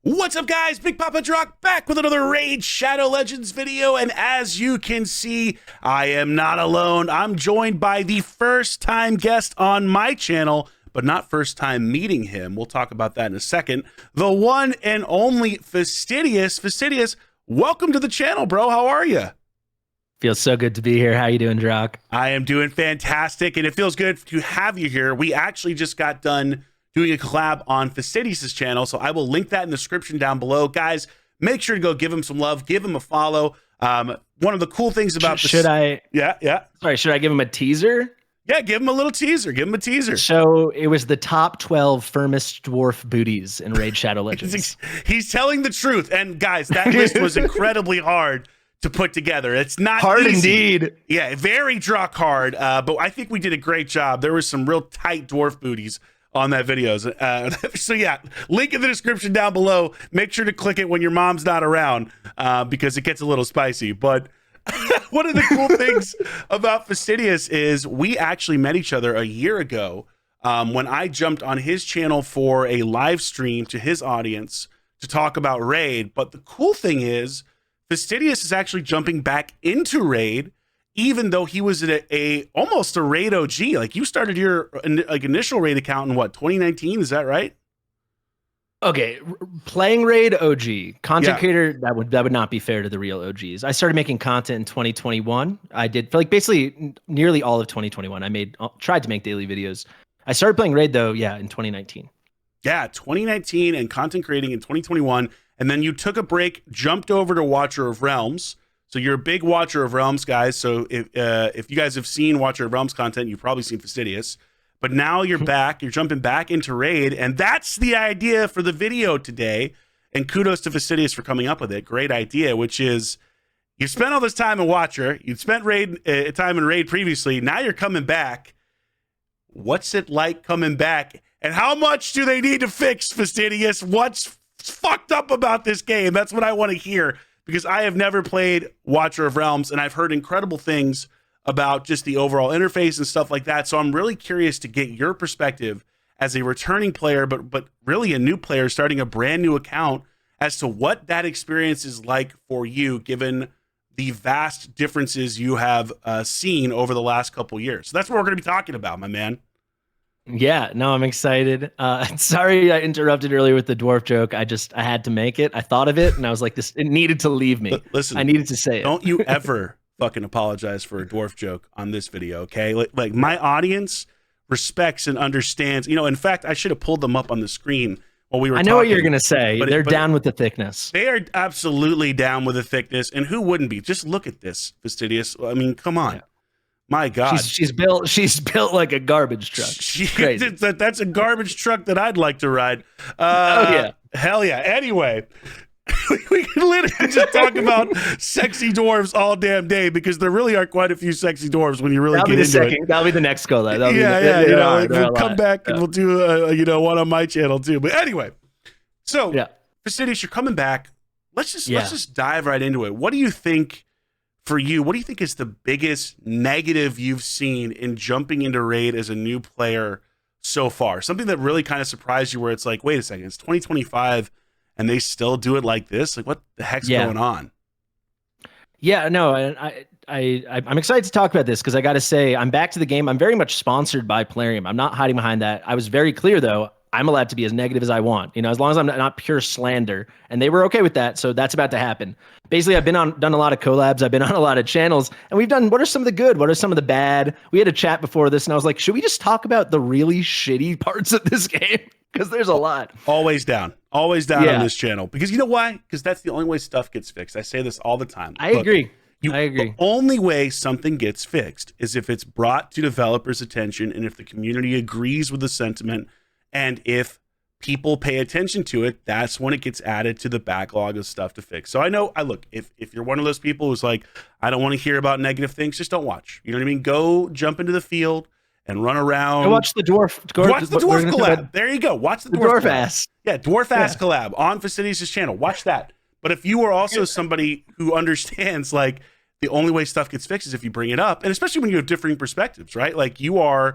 What's up, guys? Big Papa Drock back with another Raid Shadow Legends video, and as you can see, I am not alone. I'm joined by the first-time guest on my channel, but not first time meeting him. We'll talk about that in a second. The one and only Fastidious. Fastidious, welcome to the channel, bro. How are you? Feels so good to be here. How you doing, Drock? I am doing fantastic, and it feels good to have you here. We actually just got done doing a collab on Fastidious' channel, so I will link that in the description down below. Guys, make sure to go give him some love, give him a follow. One of the cool things about should I give him a teaser? Yeah, give him a little teaser. Give him a teaser. So it was the top 12 firmest dwarf booties in Raid Shadow Legends. He's telling the truth, and guys, that list was incredibly hard to put together. It's not hard easy. Indeed. Yeah, very Drock hard, but I think we did a great job. There was some real tight dwarf booties on that video. So yeah, link in the description down below. Make sure to click it when your mom's not around because it gets a little spicy. But one of the cool things about Fastidious is we actually met each other a year ago when I jumped on his channel for a live stream to his audience to talk about Raid. But the cool thing is Fastidious is actually jumping back into Raid, even though he was almost a Raid OG. Like, you started your initial Raid account in what, 2019? Is that right? Okay, playing Raid OG content creator, that would not be fair to the real OGs. I started making content in 2021. I did for like basically nearly all of 2021. I tried to make daily videos. I started playing Raid though, yeah, in 2019. Yeah, 2019 and content creating in 2021, and then you took a break, jumped over to Watcher of Realms. So you're a big Watcher of Realms, guys. So if you guys have seen Watcher of Realms content, you've probably seen Fastidious. But now you're back. You're jumping back into Raid, and that's the idea for the video today. And kudos to Fastidious for coming up with it. Great idea, which is you spent all this time in Watcher. You'd spent time in Raid previously. Now you're coming back. What's it like coming back? And how much do they need to fix, Fastidious? What's fucked up about this game? That's what I want to hear, because I have never played Watcher of Realms, and I've heard incredible things about just the overall interface and stuff like that. So I'm really curious to get your perspective as a returning player, but really a new player starting a brand new account, as to what that experience is like for you, given the vast differences you have seen over the last couple years. So that's what we're going to be talking about, my man. Yeah, no, I'm excited. Sorry I interrupted earlier with the dwarf joke. I had to make it. I thought of it and I was like, it needed to leave me. Listen, I needed to say it. Don't you ever fucking apologize for a dwarf joke on this video, okay? Like my audience respects and understands. You know, in fact, I should have pulled them up on the screen while we were talking. I know what you're going to say. They're down with the thickness. They are absolutely down with the thickness. And who wouldn't be? Just look at this, Fastidious. I mean, come on. Yeah. My God, she's built like a garbage truck. That's a garbage truck that I'd like to ride. Oh yeah, hell yeah. Anyway, we can literally just talk about sexy dwarves all damn day, because there really are quite a few sexy dwarves when you really get into it. That'll be the next collab. We'll come back and we'll do one on my channel too. But anyway, so Fastidious, you're coming back. Let's just dive right into it. What do you think? For you, what do you think is the biggest negative you've seen in jumping into Raid as a new player so far? Something that really kind of surprised you, where it's like, wait a second, it's 2025 and they still do it like this? Like, what the heck's going on? Yeah, no, I'm excited to talk about this, because I got to say, I'm back to the game. I'm very much sponsored by Plarium. I'm not hiding behind that. I was very clear, though. I'm allowed to be as negative as I want, as long as I'm not pure slander. And they were okay with that, so that's about to happen. Basically, I've done a lot of collabs. I've been on a lot of channels, and we've done, what are some of the good? What are some of the bad? We had a chat before this, and I was like, should we just talk about the really shitty parts of this game? Because there's a lot. Always down on this channel. Because you know why? Because that's the only way stuff gets fixed. I say this all the time. I agree. The only way something gets fixed is if it's brought to developers' attention, and if the community agrees with the sentiment, and if people pay attention to it, that's when it gets added to the backlog of stuff to fix. So I look, if you're one of those people who's like, I don't want to hear about negative things, just don't watch. You know what I mean? Go jump into the field and run around. Watch the dwarf. Watch the dwarf collab. There you go. Watch the dwarf ass. Yeah, dwarf ass collab on Fastidious' channel. Watch that. But if you are also somebody who understands, like, the only way stuff gets fixed is if you bring it up, and especially when you have differing perspectives, right? Like, you are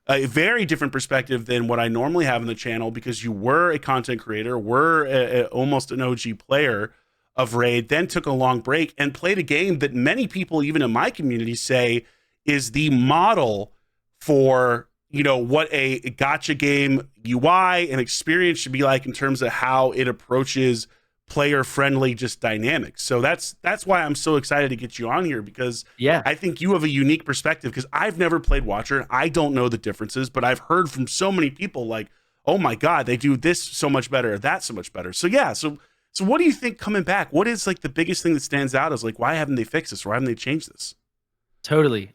a very different perspective than what I normally have in the channel, because you were a content creator, were almost an OG player of Raid, then took a long break and played a game that many people, even in my community, say is the model for, you know, what a gotcha game UI and experience should be like in terms of how it approaches player friendly just dynamics. So that's why I'm so excited to get you on here, because Yeah, I think you have a unique perspective, because I've never played Watcher. I don't know the differences, but I've heard from so many people like, oh my God, they do this so much better, or that so much better. So yeah, so what do you think coming back? What is like the biggest thing that stands out is like, why haven't they fixed this? Why haven't they changed this? totally.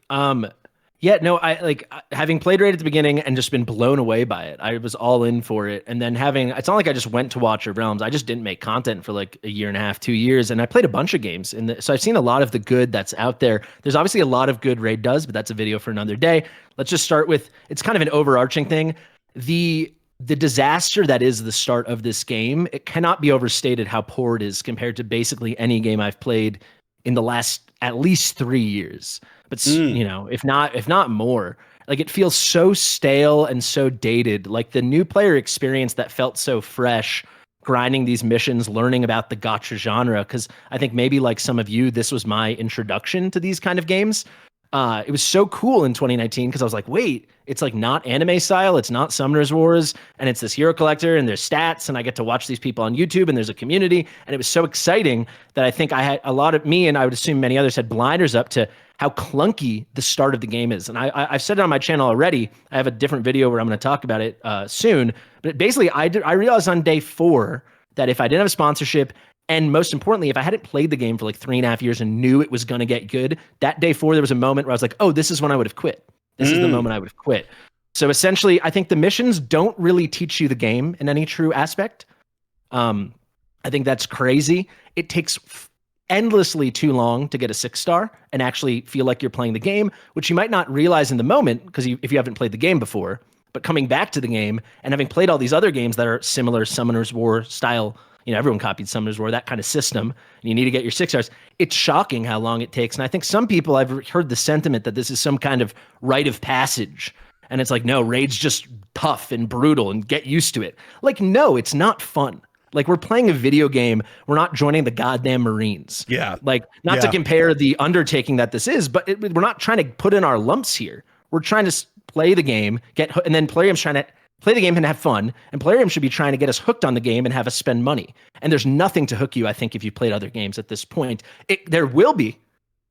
Yeah, no, I like having played Raid at the beginning and just been blown away by it. I was all in for it. And then it's not like I just went to Watcher of Realms. I just didn't make content for like a year and a half, 2 years. And I played a bunch of games. So I've seen a lot of the good that's out there. There's obviously a lot of good Raid does, but that's a video for another day. Let's just start with, it's kind of an overarching thing. The disaster that is the start of this game, it cannot be overstated how poor it is compared to basically any game I've played in the last at least 3 years. But you know, if not more, like it feels so stale and so dated. Like the new player experience that felt so fresh, grinding these missions, learning about the gacha genre. Because I think maybe like some of you, this was my introduction to these kind of games. It was so cool in 2019 because I was like, wait, it's like not anime style, it's not Summoner's Wars, and it's this hero collector, and there's stats, and I get to watch these people on YouTube, and there's a community, and it was so exciting that I think I had a lot of me, and I would assume many others had blinders up to how clunky the start of the game is. And I've said it on my channel already. I have a different video where I'm going to talk about it soon. But basically, I realized on day 4 that if I didn't have a sponsorship, and most importantly, if I hadn't played the game for like 3.5 years and knew it was going to get good, that day 4, there was a moment where I was like, oh, this is when I would have quit. This is the moment I would have quit. So essentially, I think the missions don't really teach you the game in any true aspect. I think that's crazy. It takes endlessly too long to get a 6-star and actually feel like you're playing the game, which you might not realize in the moment because if you haven't played the game before. But coming back to the game and having played all these other games that are similar Summoner's War style, you know, everyone copied Summoner's War, that kind of system, and you need to get your 6 stars. It's shocking how long it takes. And I think some people, I've heard the sentiment that this is some kind of rite of passage. And it's like, no, Raid's just tough and brutal and get used to it. Like, no, it's not fun. Like, we're playing a video game. We're not joining the goddamn Marines. Yeah. Like, not to compare the undertaking that this is, but we're not trying to put in our lumps here. We're trying to play the game, and then Plarium's trying to play the game and have fun, and Plarium should be trying to get us hooked on the game and have us spend money. And there's nothing to hook you, I think, if you've played other games at this point. There will be.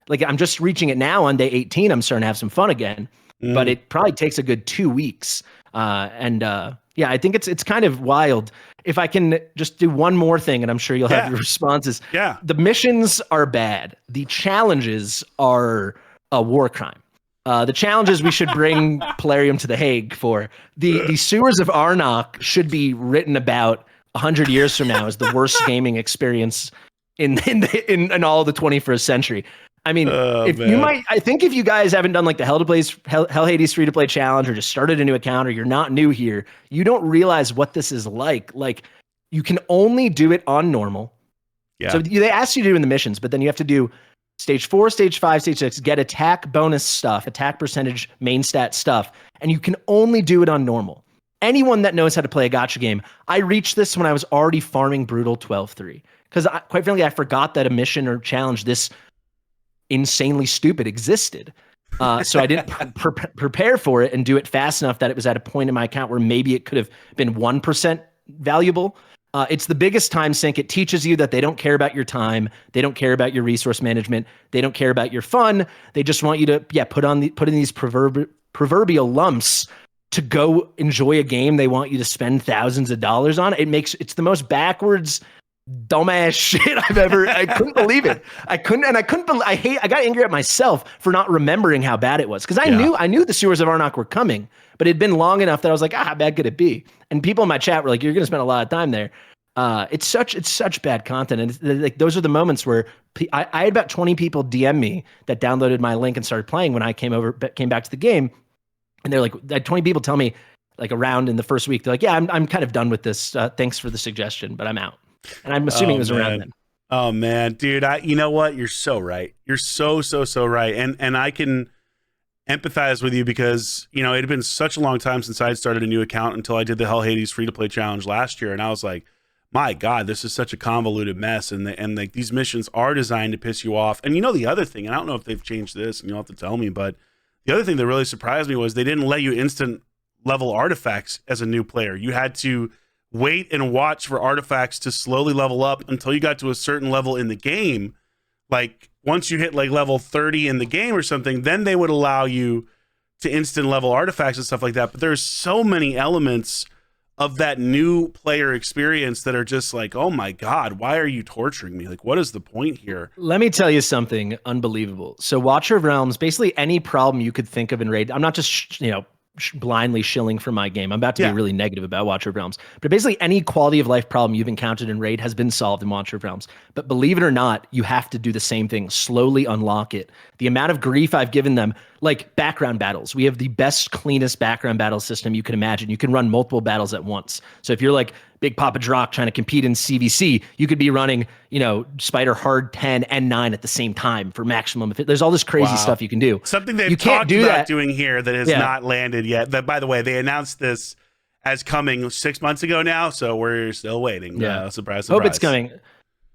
Like, I'm just reaching it now on day 18. I'm starting to have some fun again, but it probably takes a good 2 weeks. Yeah, I think it's kind of wild. If I can just do one more thing, and I'm sure you'll have your responses. Yeah. The missions are bad. The challenges are a war crime. The challenges we should bring Plarium to the Hague for. The sewers of Arnok should be written about 100 years from now as the worst gaming experience in all the 21st century. I mean, I think if you guys haven't done like the Hell Hades free to play challenge, or just started a new account, or you're not new here, you don't realize what this is like. Like, you can only do it on normal. Yeah. So they ask you to do in the missions, but then you have to do stage 4, stage 5, stage 6, get attack bonus stuff, attack percentage, main stat stuff, and you can only do it on normal. Anyone that knows how to play a gacha game, I reached this when I was already farming Brutal 12-3. Because quite frankly, I forgot that a mission or challenge this insanely stupid existed. So I didn't prepare for it and do it fast enough that it was at a point in my account where maybe it could have been 1% valuable. It's the biggest time sink. It teaches you that they don't care about your time. They don't care about your resource management. They don't care about your fun. They just want you to, put in these proverbial lumps to go enjoy a game they want you to spend thousands of dollars on. It's the most backwards, dumbass shit I couldn't believe it. I got angry at myself for not remembering how bad it was. Because I knew the sewers of Arnok were coming, but it'd been long enough that I was like, how bad could it be? And people in my chat were like, you're going to spend a lot of time there. It's such bad content. And like, those are the moments where I had about 20 people DM me that downloaded my link and started playing when I came back to the game. And they're like, I had 20 people tell me like around in the first week, they're like, yeah, I'm kind of done with this. Thanks for the suggestion, but I'm out. And I'm assuming it was around then. Oh man, dude, you know what? You're so right. You're so right. And empathize with you because, you know, it had been such a long time since I'd started a new account until I did the Hell Hades free-to-play challenge last year. And I was like, my God, this is such a convoluted mess. And like these missions are designed to piss you off. And you know, the other thing, and I don't know if they've changed this and you'll have to tell me, but the other thing that really surprised me was they didn't let you instant level artifacts as a new player. You had to wait and watch for artifacts to slowly level up until you got to a certain level in the game. Like once you hit like level 30 in the game or something, then they would allow you to instant level artifacts and stuff like that. But there's so many elements of that new player experience that are just like, oh my God, why are you torturing me? Like, what is the point here? Let me tell you something unbelievable. So Watcher of Realms, basically any problem you could think of in Raid, I'm not just, blindly shilling for my game. I'm about to be really negative about Watcher of Realms, but basically any quality of life problem you've encountered in Raid has been solved in Watcher of Realms. But believe it or not, you have to do the same thing, slowly unlock it. The amount of grief I've given them, like background battles. We have the best, cleanest background battle system you can imagine. You can run multiple battles at once. So if you're like Big Papa Drock trying to compete in CVC, you could be running, Spider Hard 10 and 9 at the same time for maximum. There's all this crazy stuff you can do. Something they've talked about doing here that has not landed yet. That, by the way, they announced this as coming 6 months ago now, so we're still waiting. Yeah. Surprise, surprise. Hope it's coming.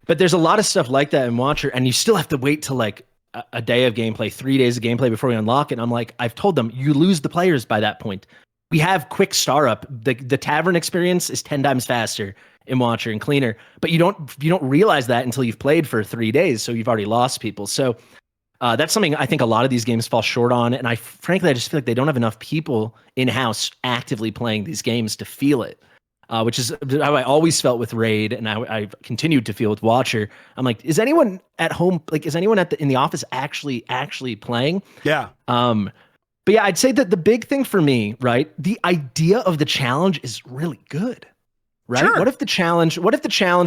But there's a lot of stuff like that in Watcher, and you still have to wait till like a day of gameplay, 3 days of gameplay before you unlock it. And I'm like, I've told them, you lose the players by that point. We have quick star up. The tavern experience is 10 times faster in Watcher and cleaner, but you don't realize that until you've played for 3 days. So you've already lost people. So that's something I think a lot of these games fall short on. And I frankly just feel like they don't have enough people in-house actively playing these games to feel it, which is how I always felt with Raid. And I've continued to feel with Watcher. I'm like, is anyone at home? Like, is anyone in the office actually playing? Yeah. But yeah, I'd say that the big thing for me, right? The idea of the challenge is really good, right? Sure. What if the challenge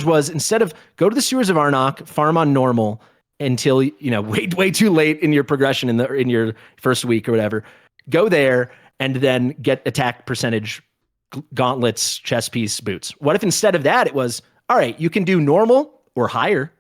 was, instead of go to the sewers of Arnok, farm on normal until, way too late in your progression in your first week or whatever, go there and then get attack percentage, gauntlets, chest piece, boots. What if instead of that, it was, all right, you can do normal or higher.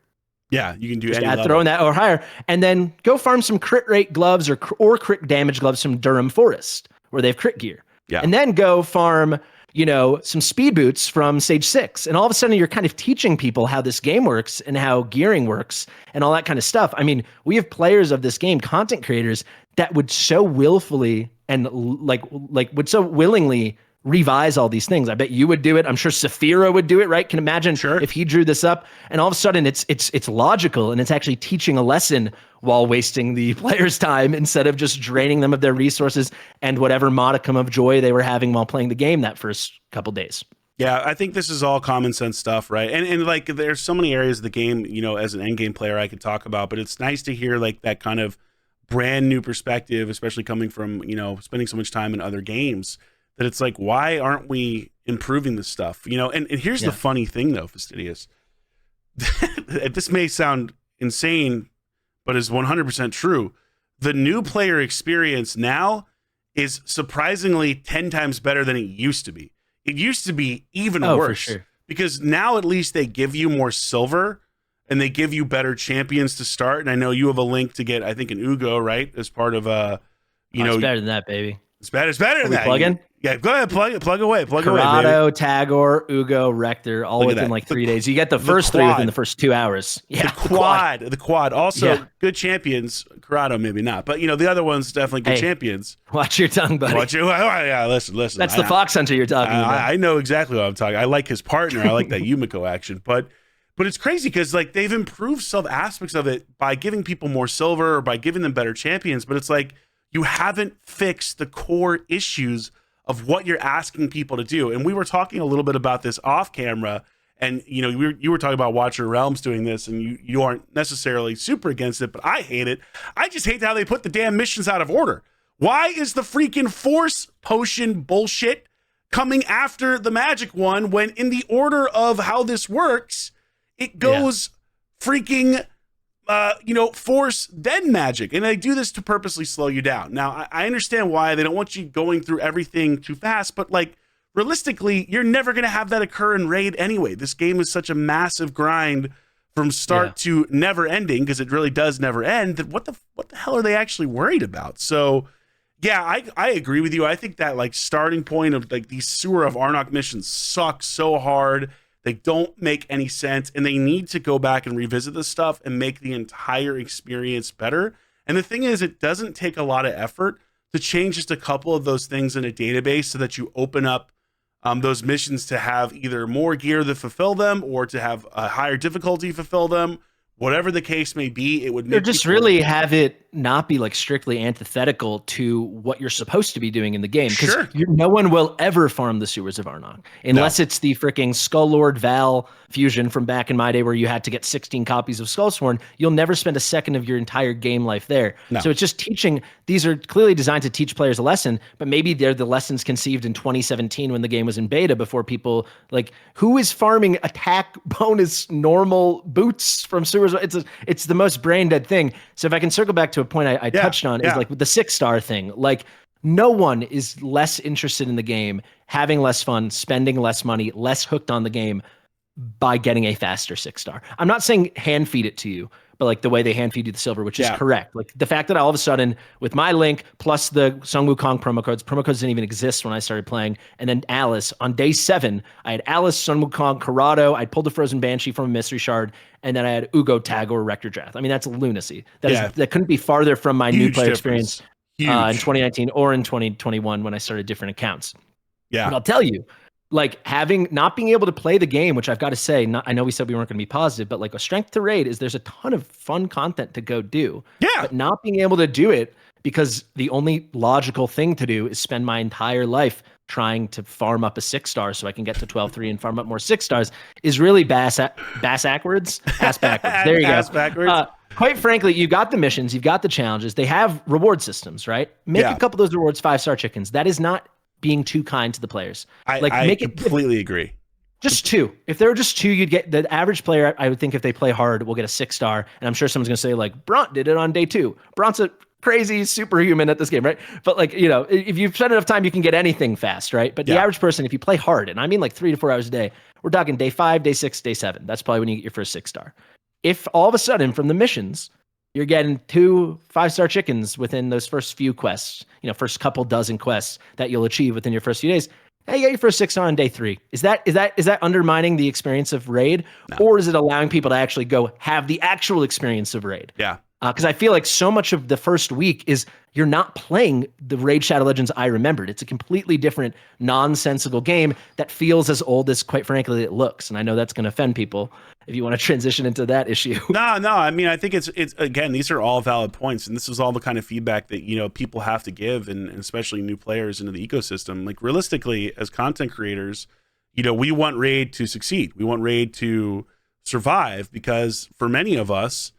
Yeah, you can do just any level. throwing that or higher, and then go farm some crit rate gloves or crit damage gloves from Durham Forest, where they have crit gear. Yeah. And then go farm, some speed boots from Stage 6. And all of a sudden, you're kind of teaching people how this game works and how gearing works and all that kind of stuff. I mean, we have players of this game, content creators, that would so willfully and would so willingly revise all these things. I bet you would do it. I'm sure Saphira would do it, right? Can imagine if he drew this up, and all of a sudden it's logical and it's actually teaching a lesson while wasting the player's time instead of just draining them of their resources and whatever modicum of joy they were having while playing the game that first couple days. Yeah, I think this is all common sense stuff, right? And like there's so many areas of the game, as an end game player I could talk about, but it's nice to hear like that kind of brand new perspective, especially coming from, spending so much time in other games. That it's like, why aren't we improving this stuff? And here's the funny thing, though, Fastidious. This may sound insane, but is 100% true. The new player experience now is surprisingly 10 times better than it used to be. It used to be even worse. For sure. Because now at least they give you more silver and they give you better champions to start. And I know you have a link to get, I think, an Ugo, right? As part of, it's better than that, baby. It's better than that. Plug in? Yeah, go ahead, plug away, Corrado, Tagore, Ugo, Rector, all within like 3 days. You get the first three within the first 2 hours. Yeah, the quad. Also, good champions. Corrado, maybe not, but the other one's definitely good champions. Watch your tongue, buddy. Yeah, listen. That's the Fox Hunter you're talking about. I know exactly what I'm talking. I like his partner. I like that Yumiko action, but it's crazy because like they've improved some aspects of it by giving people more silver or by giving them better champions, but it's like you haven't fixed the core issues of what you're asking people to do. And we were talking a little bit about this off camera, and you were talking about Watcher Realms doing this, and you aren't necessarily super against it, but I hate it. I just hate how they put the damn missions out of order. Why is the freaking force potion bullshit coming after the magic one when in the order of how this works, it goes freaking force, then magic. And they do this to purposely slow you down. Now, I understand why they don't want you going through everything too fast, but like realistically, you're never going to have that occur in Raid anyway. This game is such a massive grind from start to never ending, because it really does never end. That what the hell are they actually worried about? So Yeah, I agree with you. I think that like starting point of like these Sewer of Arnok missions suck so hard. They don't make any sense, and they need to go back and revisit this stuff and make the entire experience better. And the thing is, it doesn't take a lot of effort to change just a couple of those things in a database so that you open up those missions to have either more gear that fulfill them or to have a higher difficulty fulfill them. Whatever the case may be, it would make Or just really have it not be like strictly antithetical to what you're supposed to be doing in the game. Because Sure. no one will ever farm the sewers of Arnok unless it's the freaking Skull Lord Val fusion from back in my day where you had to get 16 copies of Skullsworn. You'll never spend a second of your entire game life there. No. So it's just teaching. These are clearly designed to teach players a lesson, but maybe they're the lessons conceived in 2017 when the game was in beta before people like, who is farming attack bonus normal boots from sewers? It's the most brain dead thing. So if I can circle back to a point I touched on is like with the 6-star thing, like no one is less interested in the game, having less fun, spending less money, less hooked on the game by getting a faster 6-star. I'm not saying hand feed it to you, but like the way they hand feed you the silver, which is correct. Like the fact that all of a sudden with my link plus the Sung Wukong promo codes didn't even exist when I started playing. And then Alice on day 7, I had Alice, Sun Wukong, Corrado. I pulled the Frozen Banshee from a mystery shard. And then I had Ugo Tag or Rector Drath. I mean, that's lunacy. That couldn't be farther from my new player experience in 2019 or in 2021 when I started different accounts. Yeah. But I'll tell you, like not being able to play the game, which I've got to say, I know we said we weren't going to be positive, but like a strength to raid is there's a ton of fun content to go do. Yeah. But not being able to do it because the only logical thing to do is spend my entire life trying to farm up a 6-star so I can get to 12-3 and farm up more 6-stars is really ass backwards. There you go. Ass backwards. Quite frankly, you've got the missions, you've got the challenges. They have reward systems, right? Make a couple of those rewards 5-star chickens. That is not being too kind to the players. I completely agree. Just 2. If there were just 2, you'd get the average player. I would think if they play hard, will get a 6-star. And I'm sure someone's going to say like, Bront did it on day 2. Bront's a crazy superhuman at this game, right? But like, you know, if you've spent enough time, you can get anything fast, right? But the average person, if you play hard, and I mean like 3 to 4 hours a day, we're talking day 5, day 6, day 7. That's probably when you get your first 6-star. If all of a sudden from the missions, you're getting 2 5-star chickens within those first few quests, you know, first couple dozen quests that you'll achieve within your first few days. Hey, you get your first 6-star on day 3. Is that undermining the experience of raid, or is it allowing people to actually go have the actual experience of raid? Yeah. Because I feel like so much of the first week is you're not playing the Raid Shadow Legends I remembered. It's a completely different, nonsensical game that feels as old as, quite frankly, it looks. And I know that's going to offend people if you want to transition into that issue. No. I mean, I think it's again, these are all valid points, and this is all the kind of feedback that, you know, people have to give, and especially new players into the ecosystem. Like realistically, as content creators, you know, we want Raid to succeed. We want Raid to survive because for many of us,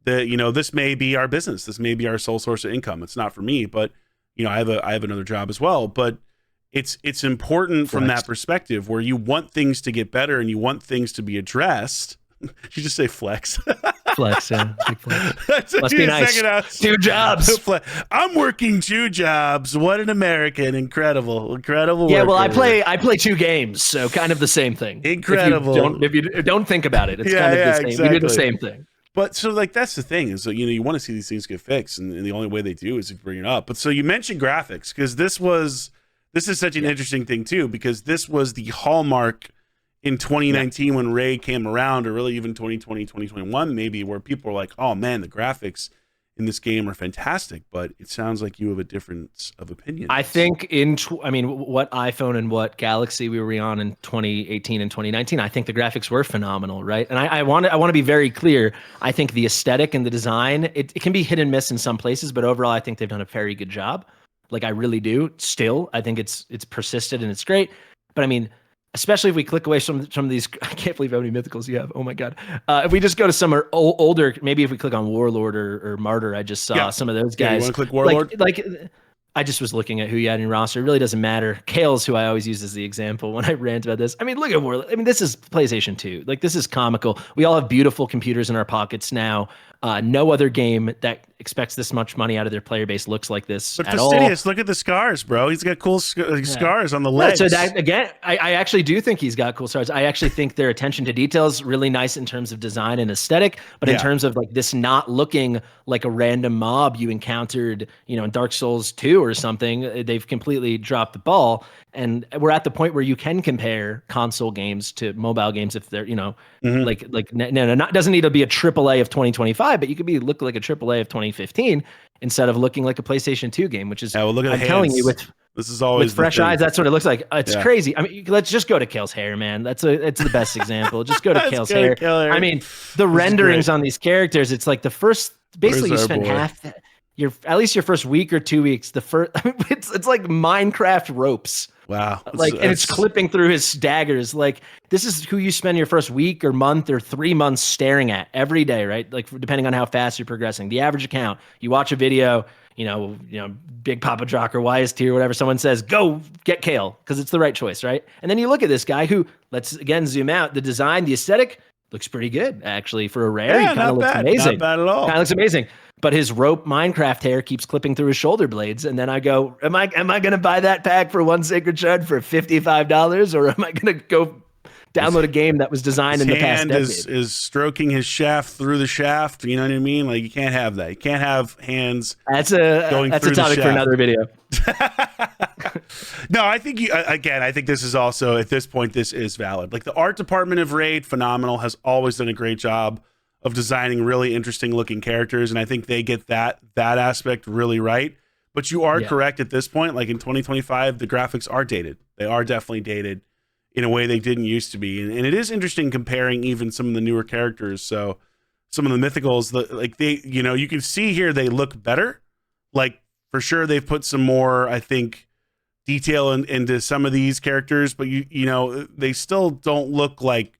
you know, this may be our business. This may be our sole source of income. It's not for me, but you know, I have another job as well. But it's important from that perspective where you want things to get better and you want things to be addressed. You just say flex. Flex, yeah. Big flex. Must be nice. 2 jobs. I'm working 2 jobs. What an American. Incredible yeah, worker. well, I play 2 games, so kind of the same thing. Incredible. If you don't think about it, it's kind of the same. Exactly. We do the same thing. But so like that's the thing is that, you know, you want to see these things get fixed, and the only way they do is to bring it up. But so you mentioned graphics because this is such an interesting thing too, because this was the hallmark in 2019 when Raid came around, or really even 2020, 2021 maybe, where people were like, oh man, the graphics in this game are fantastic. But it sounds like you have a difference of opinion. I think what iPhone and what Galaxy we were on in 2018 and 2019, I think the graphics were phenomenal, right? And I want to be very clear. I think the aesthetic and the design, it can be hit and miss in some places, but overall I think they've done a very good job. Like I really do. Still, I think it's persisted and it's great. But I mean, especially if we click away from some of these, I can't believe how many mythicals you have. Oh my God. If we just go to some older, maybe if we click on Warlord or Martyr, I just saw some of those guys. You want to click Warlord? Like I just was looking at who you had in your roster. It really doesn't matter. Kale's who I always use as the example when I rant about this. I mean, look at Warlord. I mean, this is PlayStation 2. Like, this is comical. We all have beautiful computers in our pockets now. No other game that expects this much money out of their player base looks like this But at all. Fastidious, look at the scars, bro. He's got cool scars on the legs. So that again, I actually do think he's got cool scars. I actually think their attention to detail is really nice in terms of design and aesthetic, but in terms of like this not looking like a random mob you encountered, in Dark Souls 2 or something, they've completely dropped the ball. And we're at the point where you can compare console games to mobile games if they're, doesn't need to be a AAA of 2025, but you could look like a AAA of 2015 instead of looking like a PlayStation 2 game, which is, look at I'm telling you, this is always with fresh eyes, that's what it looks like. It's crazy. I mean, let's just go to Kale's hair, man. It's the best example. Just go to Kale's hair. I mean, the renderings on these characters, it's like the first, basically you spend at least your first week or 2 weeks, it's like Minecraft ropes. Wow. And it's clipping through his daggers. Like, this is who you spend your first week or month or 3 months staring at every day, right? Like, depending on how fast you're progressing. The average account, you watch a video, Big Papa Drock or YST or whatever, someone says, go get Kale, because it's the right choice, right? And then you look at this guy who, let's again zoom out, the design, the aesthetic looks pretty good, actually, for a rare. Yeah, he kind of looks amazing. Not bad at all. Kind of looks amazing. But his rope Minecraft hair keeps clipping through his shoulder blades, and then I go, "Am I going to buy that pack for one sacred shard for $55, or am I going to go download a game that was designed in the past decade?" Is stroking his shaft through the shaft. You know what I mean? Like, you can't have that. You can't have hands. That's a topic for another video. No, I think I think this is also, at this point, this is valid. Like, the art department of Raid, phenomenal, has always done a great job of designing really interesting looking characters, and I think they get that aspect really right. But you are correct at this point. Like, in 2025, the graphics are dated. They are definitely dated in a way they didn't used to be, and it is interesting comparing even some of the newer characters. So some of the mythicals, you can see here they look better. Like, for sure, they've put some more, I think, detail into some of these characters, but they still don't look like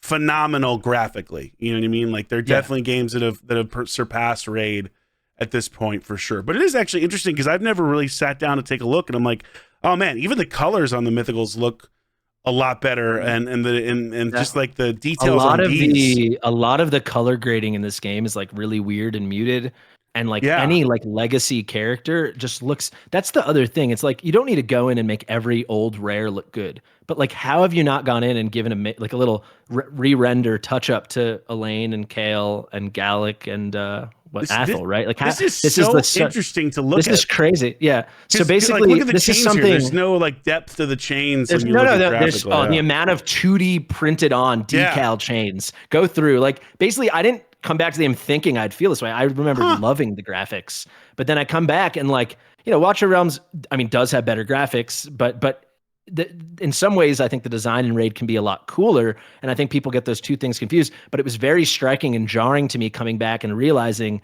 phenomenal graphically. You know what I mean? Like, they're definitely games that have surpassed Raid at this point, for sure. But it is actually interesting because I've never really sat down to take a look, and I'm like, oh man, even the colors on the mythicals look a lot better, and just like the details a lot of the color grading in this game is like really weird and muted. And like any like legacy character just looks, that's the other thing. It's like, you don't need to go in and make every old rare look good, but like, how have you not gone in and given a little re-render touch up to Elaine and Kale and Gallic and Athel, right? Like, this is interesting to look at. This is crazy. Yeah. So basically, look at the this is something. Here. There's no like depth to the chains. There's the amount of 2D printed on decal chains go through. Like, basically, I didn't come back to the game thinking I'd feel this way. I remember loving the graphics, but then I come back and Watcher Realms, I mean, does have better graphics, but in some ways, I think the design in Raid can be a lot cooler, and I think people get those two things confused. But it was very striking and jarring to me coming back and realizing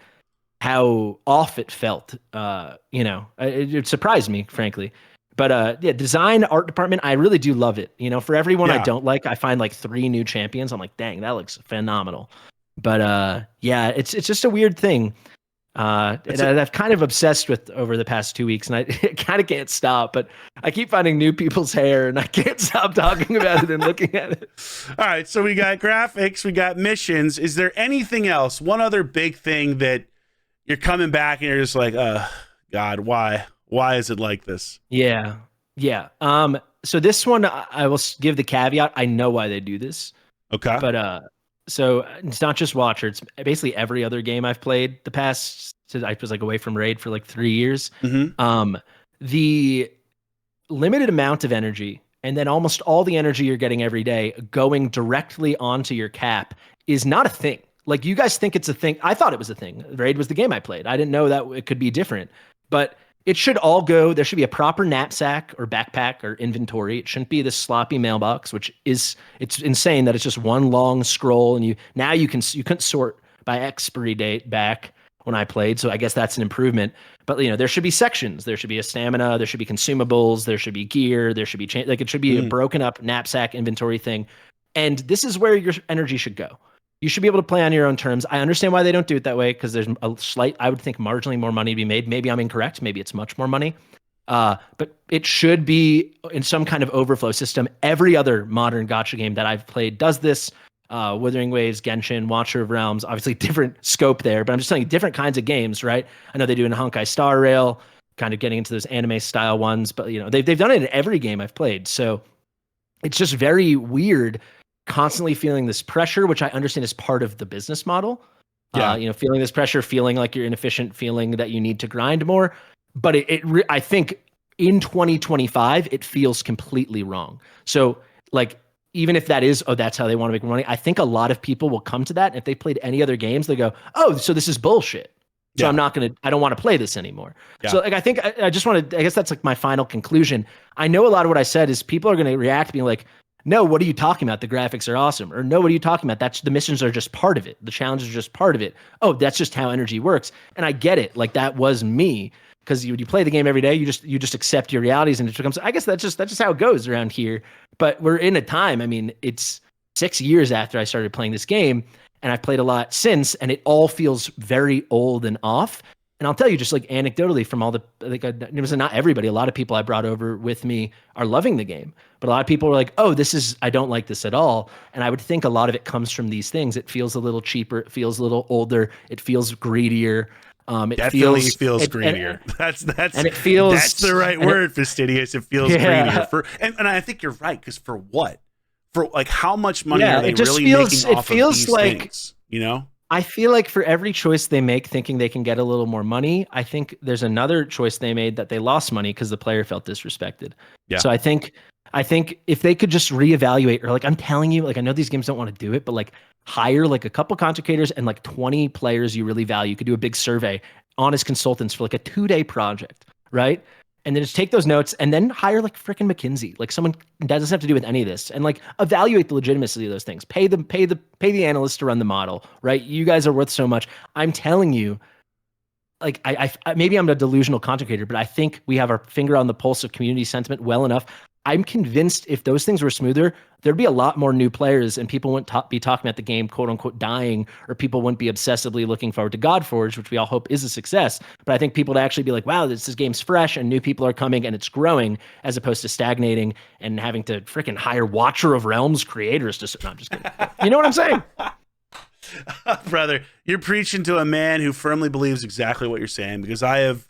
how off it felt. It surprised me, frankly. But design, art department, I really do love it. For everyone I don't like, I find like 3 new champions. I'm like, dang, that looks phenomenal. But it's just a weird thing. I've kind of obsessed with over the past 2 weeks, and I kind of can't stop. But I keep finding new people's hair, and I can't stop talking about it and looking at it. All right, so we got graphics, we got missions. Is there anything else? One other big thing that you're coming back and you're just like, God, why? Why is it like this? Yeah. So this one, I will give the caveat. I know why they do this. Okay. But so it's not just Watcher. It's basically every other game I've played the past. So I was like away from Raid for like 3 years. Mm-hmm. The limited amount of energy, and then almost all the energy you're getting every day going directly onto your cap is not a thing. Like, you guys think it's a thing. I thought it was a thing. Raid was the game I played. I didn't know that it could be different, but it should all go. There should be a proper knapsack or backpack or inventory. It shouldn't be this sloppy mailbox, it's insane that it's just one long scroll. And you couldn't sort by expiry date back when I played. So I guess that's an improvement. But there should be sections. There should be a stamina. There should be consumables. There should be gear. There should be it should be a broken up knapsack inventory thing. And this is where your energy should go. You should be able to play on your own terms. I understand why they don't do it that way, because there's a slight, I would think, marginally more money to be made. Maybe I'm incorrect. Maybe it's much more money. But it should be in some kind of overflow system. Every other modern gacha game that I've played does this. Wuthering Waves, Genshin, Watcher of Realms, obviously different scope there, but I'm just telling you different kinds of games, right? I know they do in Honkai Star Rail, kind of getting into those anime style ones, but they've done it in every game I've played. So it's just very weird constantly feeling this pressure, which I understand is part of the business model. Yeah. Feeling this pressure, feeling like you're inefficient, feeling that you need to grind more. But I think in 2025, it feels completely wrong. So like, even if that is, that's how they want to make money, I think a lot of people will come to that. And if they played any other games, they go, oh, so this is bullshit. So Yeah. I don't want to play this anymore. Yeah. So like, I think I just want to, I guess that's like my final conclusion. I know a lot of what I said is people are going to react being like, no, what are you talking about? The graphics are awesome. Or no, what are you talking about? The missions are just part of it. The challenges are just part of it. Oh, that's just how energy works. And I get it. Like that was me. Because you play the game every day, you just accept your realities, and it becomes. I guess that's just how it goes around here. But we're in a time. I mean, it's 6 years after I started playing this game, and I've played a lot since, and it all feels very old and off. And I'll tell you, just like anecdotally, from all the it was not everybody. A lot of people I brought over with me are loving the game, but a lot of people were like, "Oh, I don't like this at all." And I would think a lot of it comes from these things. It feels a little cheaper. It feels a little older. It feels greedier. It definitely feels greedier. That's the right word, Fastidious. It feels greedier. And I think you're right, because for what? For like how much money are they really making off of these things? I feel like for every choice they make thinking they can get a little more money, I think there's another choice they made that they lost money because the player felt disrespected. Yeah. So I think if they could just reevaluate, or like I'm telling you, like I know these games don't want to do it, but like hire like a couple content creators and like 20 players you really value. You could do a big survey, honest consultants for like a 2-day project, right? And then just take those notes and then hire like freaking McKinsey, like someone that doesn't have to do with any of this, and like evaluate the legitimacy of those things. Pay the analysts to run the model, right? You guys are worth so much. I'm telling you, like I maybe I'm a delusional content creator, but I think we have our finger on the pulse of community sentiment well enough. I'm convinced if those things were smoother, there'd be a lot more new players, and people wouldn't be talking about the game, quote unquote, dying, or people wouldn't be obsessively looking forward to Godforge, which we all hope is a success. But I think people would actually be like, wow, this game's fresh and new people are coming and it's growing, as opposed to stagnating and having to freaking hire Watcher of Realms creators to. No, I'm just kidding. You know what I'm saying? Brother, you're preaching to a man who firmly believes exactly what you're saying, because I have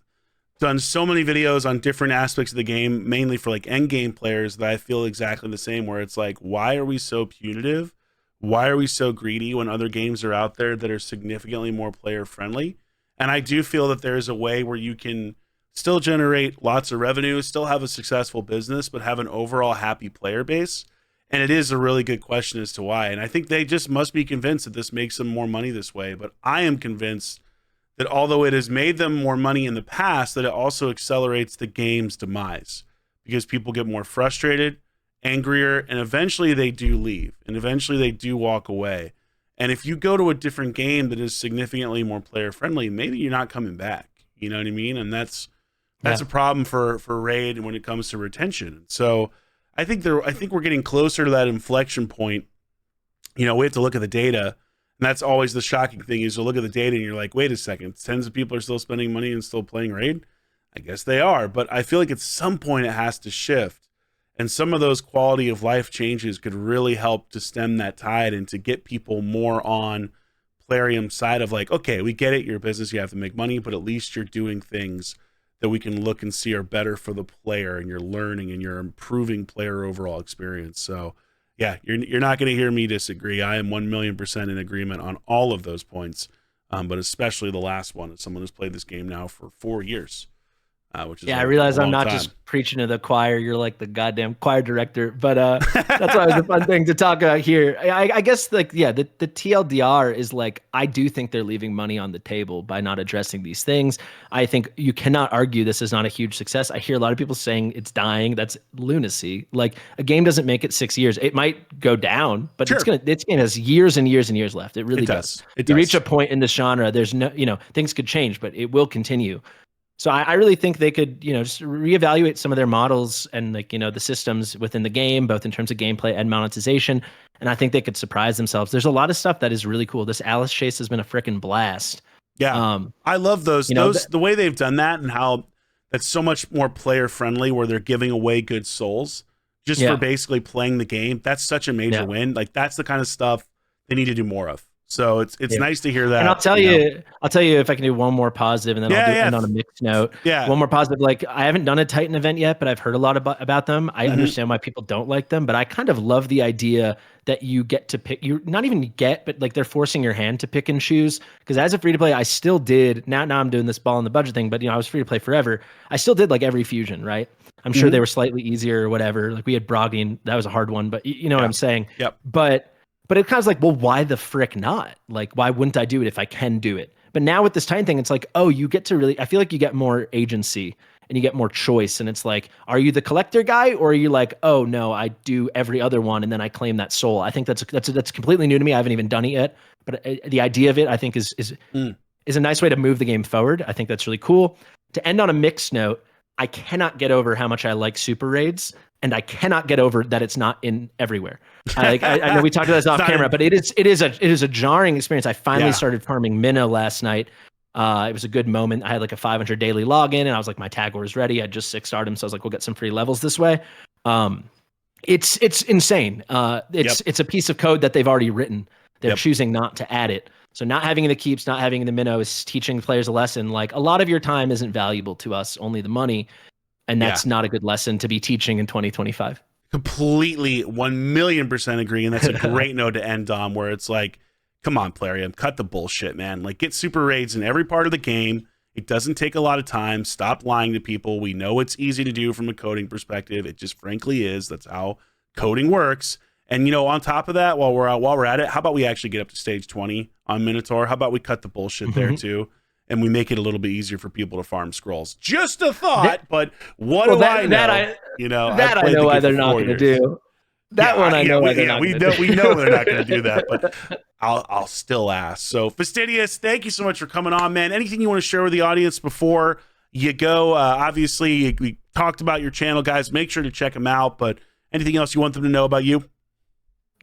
done so many videos on different aspects of the game, mainly for like end game players, that I feel exactly the same, where it's like, why are we so punitive? Why are we so greedy when other games are out there that are significantly more player friendly? And I do feel that there is a way where you can still generate lots of revenue, still have a successful business, but have an overall happy player base. And it is a really good question as to why. And I think they just must be convinced that this makes them more money this way. But I am convinced that although it has made them more money in the past, that it also accelerates the game's demise, because people get more frustrated, angrier, and eventually they do leave, and eventually they do walk away. And if you go to a different game that is significantly more player friendly, maybe you're not coming back. You know what I mean? And that's a problem for Raid when it comes to retention. So I think we're getting closer to that inflection point. We have to look at the data. And that's always the shocking thing, is you look at the data and you're like, wait a second, tens of people are still spending money and still playing Raid? I guess they are. But I feel like at some point it has to shift. And some of those quality of life changes could really help to stem that tide and to get people more on Plarium's side of like, okay, we get it, you're a business, you have to make money, but at least you're doing things that we can look and see are better for the player, and you're learning and you're improving player overall experience. So yeah, you're not going to hear me disagree. I am 1,000,000% in agreement on all of those points, but especially the last one, as someone who's played this game now for 4 years, which is I realize I'm not just preaching to the choir. You're like the goddamn choir director, but that's why it was a fun thing to talk about here. I guess the TLDR is like, I do think they're leaving money on the table by not addressing these things. I think you cannot argue this is not a huge success. I hear a lot of people saying it's dying. That's lunacy. Like, a game doesn't make it 6 years. It might go down, but sure, this game has years and years and years left. It really does. You reach a point in this genre, there's no, things could change, but it will continue. So I really think they could, just reevaluate some of their models and the systems within the game, both in terms of gameplay and monetization. And I think they could surprise themselves. There's a lot of stuff that is really cool. This Alice chase has been a freaking blast. Yeah, I love those. The way they've done that, and how that's so much more player friendly, where they're giving away good souls just for basically playing the game. That's such a major win. Like, that's the kind of stuff they need to do more of. So it's nice to hear that. And I'll tell you, if I can do one more positive, and then I'll end on a mixed note. Yeah. One more positive. Like, I haven't done a Titan event yet, but I've heard a lot about them. I understand why people don't like them, but I kind of love the idea that you get to pick. You not even get, but like they're forcing your hand to pick and choose. Because as a free to play, I still did. Now I'm doing this ball in the budget thing, but I was free to play forever. I still did like every fusion, right? I'm sure they were slightly easier or whatever. Like we had Brogdon, that was a hard one, but you know what I'm saying. Yep. But it kind of like, well, why the frick not? Like, why wouldn't I do it if I can do it? But now with this Titan thing, it's like, oh, you get to really, I feel like you get more agency and you get more choice. And it's like, are you the collector guy, or are you like, oh no, I do every other one and then I claim that soul? I think that's completely new to me. I haven't even done it yet, but the idea of it, I think is a nice way to move the game forward. I think that's really cool. To end on a mixed note, I cannot get over how much I like super raids. And I cannot get over that it's not in everywhere. I know we talked about this off camera, but it is a jarring experience. I finally started farming Minnow last night. It was a good moment. I had like a 500 daily login, and I was like, my tag was ready. I just 6-starred him, so I was like, we'll get some free levels this way. It's insane. It's a piece of code that they've already written. They're choosing not to add it. So not having the keeps, not having the Minnow is teaching players a lesson. Like, a lot of your time isn't valuable to us, only the money. And that's not a good lesson to be teaching in 2025. Completely 1,000,000% agree. And that's a great note to end on, where it's like, come on, Plarium, cut the bullshit, man. Like, get super raids in every part of the game. It doesn't take a lot of time. Stop lying to people. We know it's easy to do from a coding perspective. It just frankly is. That's how coding works. And, on top of that, while we're at it, how about we actually get up to stage 20 on Minotaur? How about we cut the bullshit there too? And we make it a little bit easier for people to farm scrolls. Just a thought, but what do I know? I know why they're not going to do. That one I know why they're not going to do. We know they're not going to do that, but I'll still ask. So, Fastidious, thank you so much for coming on, man. Anything you want to share with the audience before you go? Obviously, we talked about your channel, guys. Make sure to check them out, but anything else you want them to know about you?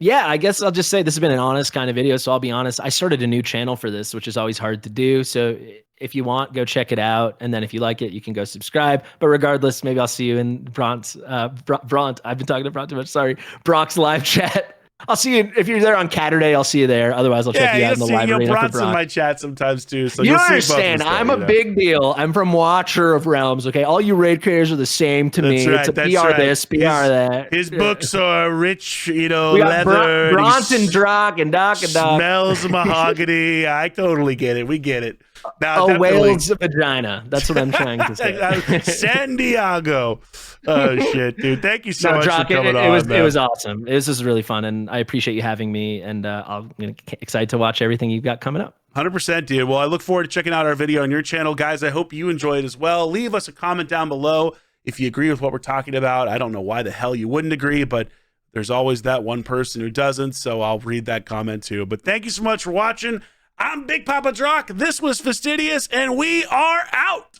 Yeah, I guess I'll just say this has been an honest kind of video, so I'll be honest. I started a new channel for this, which is always hard to do. So if you want, go check it out. And then if you like it, you can go subscribe. But regardless, maybe I'll see you in Bront. I've been talking to Bront too much. Sorry. Brock's live chat. I'll see you if you're there on Catterday. I'll see you there. Otherwise, I'll check you out in the live arena. Brock's in my chat sometimes too. So you understand? I'm a big deal. I'm from Watcher of Realms. Okay, all you raid creators are the same to me. Right, it's a PR this, PR that. His books are rich, leather. Bront and Drock and Doc and Doc. Smells of mahogany. I totally get it. We get it. Now, a whale's vagina. That's what I'm trying to say. San Diego. Oh shit, dude! Thank you so much Drock, for coming on. It was awesome. This is really fun, and I appreciate you having me. And I'm excited to watch everything you've got coming up. 100%, dude. Well, I look forward to checking out our video on your channel, guys. I hope you enjoy it as well. Leave us a comment down below if you agree with what we're talking about. I don't know why the hell you wouldn't agree, but there's always that one person who doesn't, so I'll read that comment too. But thank you so much for watching. I'm Big Papa Drock. This was Fastidious, and we are out.